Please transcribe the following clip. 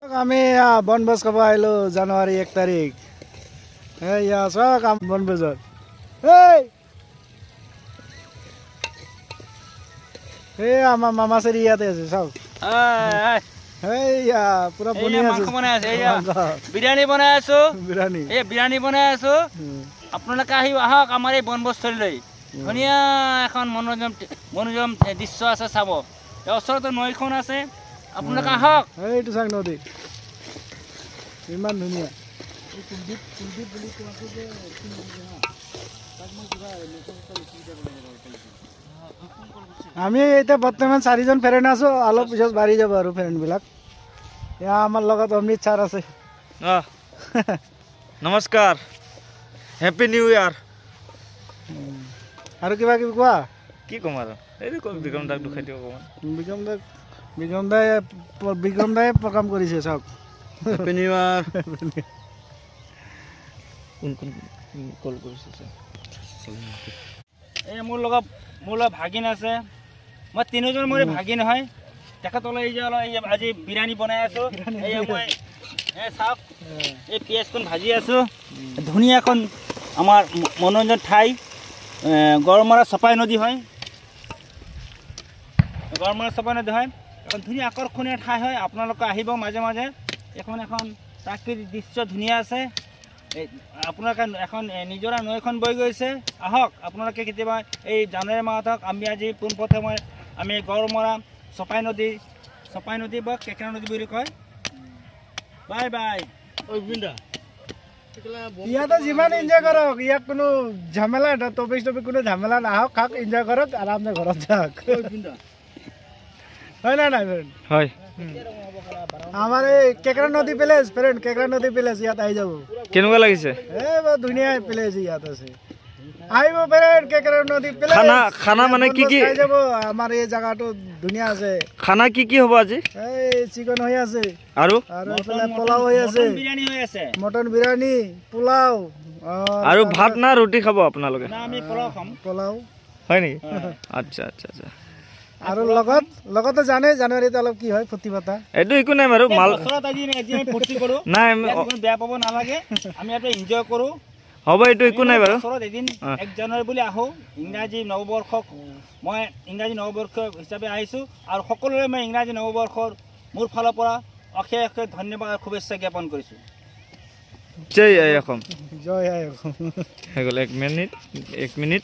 আমি বনভোজ খাব আহিলো জানুৱাৰী 1 তাৰিখ এইয়া চাওক বনভোজত এই আমাৰ মামা চেৰি ইয়াতে আছে চাওক এইয়া পুৰা বনি আছে বিৰিয়ানী বনাই আছো বিৰিয়ানী বনাই আছো আপোনালোকে আহি আহক আমাৰ এই বনভোজস্থলীলৈ ধুনীয়া এখন মনোৰম দৃশ্য আছে চাব ওচৰতে নৈখন আছে আপোনালোকে আহক এইটো চাওক নদী ইমান ধুনীয়া আমি এতিয়া বৰ্তমান 4জন ফ্ৰেণ্ড আছো অলপ পিছত বাঢ়ি যাব আৰু ফ্ৰেণ্ডবিলাক এয়া আমাৰ লগত অমৃত ছাৰ আছে নমস্কাৰ হেপী নিউ ইয়াৰ আৰু কিবা কিবি কোৱা কি ক'ম আৰু এই বিক্ৰম দাক দুখাই দিওঁ অকণমান বিক্ৰম দাই প্ৰগ্ৰাম কৰিছে চাওক হেপী নিউ ইয়াৰ কল কৰিছে এই মোৰ লগত ভাগিন আছে মই 3জন মোৰ ভাগিন হয় তেখেতলৈ আজি বিৰিয়ানী বনাই আছো চাওক এই পিঁয়াজখন ভাজি আছো ধুনীয়া এখন আমাৰ মনোৰঞ্জন ঠাই গড়মৰা চপাই নদী হয় এখন ধুনীয়া আকৰ্ষণীয় ঠাই হয় আপোনালোকে আহিব মাজে মাজে এখন প্ৰাকৃতিক দৃশ্য ধুনীয়া আছে আপোনালোকে এখন নিজৰা নৈখন বৈ গৈছে আহক আপোনালোকে কেতিয়াবা এই জানুৱাৰী মাহত আমি আজি পোনপ্ৰথমে আমি গড়মৰা চপাই নদী বা কেকেৰা নদী বুলি কয় বাই বাই ইয়াতে যিমান এনজয় কৰক ইয়াত কোনো ঝামেলা টপিক কোনো ঝামেলা নাহক খাওক এনজয় কৰক আৰামছে ঘৰত যাওক হয় না নাই ফ্ৰেণ্ড হয় আমাৰ এই কেকেৰা নদী প্লেচ ফ্ৰেণ্ড কেকেৰা নদী প্লেচ ইয়াত আহি যাব কেনেকুৱা লাগিছে বৰ ধুনীয়া প্লেচ ইয়াত আছে আহিব ফ্ৰেণ্ড কেকেৰা নদী প্লেচ খানা মানে কি কি খাই যাব আমাৰ এই জায়গাটো ধুনীয়া আছে খানা কি কি হ'ব আজি এই চিকেন হৈ আছে আৰু পোলাও হৈ আছে মটন বিৰিয়ানী পোলাও আৰু ভাত না ৰুটি খাব আপোনালোকে পোলাও হয় নেকি আচ্ছা আচ্ছা আচ্ছা আৰু লগতে জানে জানুৱাৰীত অলপ কি হয় ফূৰ্তি পাতা এইটো একো নাই বাৰু মাল নাই বেয়া পাব নালাগে আমি ইয়াতে এনজয় কৰো হ'ব এইটো একো নাই বাৰু এদিন 1 জানুৱাৰী বুলি আহো ইংৰাজী নৱবৰ্ষক মই ইংৰাজী নৱবৰ্ষ হিচাপে আহিছো আৰু সকলোৰে মই ইংৰাজী নৱবৰ্ষৰ মোৰ ফালৰ পৰা অশেষ ধন্যবাদ আৰু শুভেচ্ছা জ্ঞাপন কৰিছো জয় আই অসম জয় আই অসম হৈ গ'ল 1 মিনিট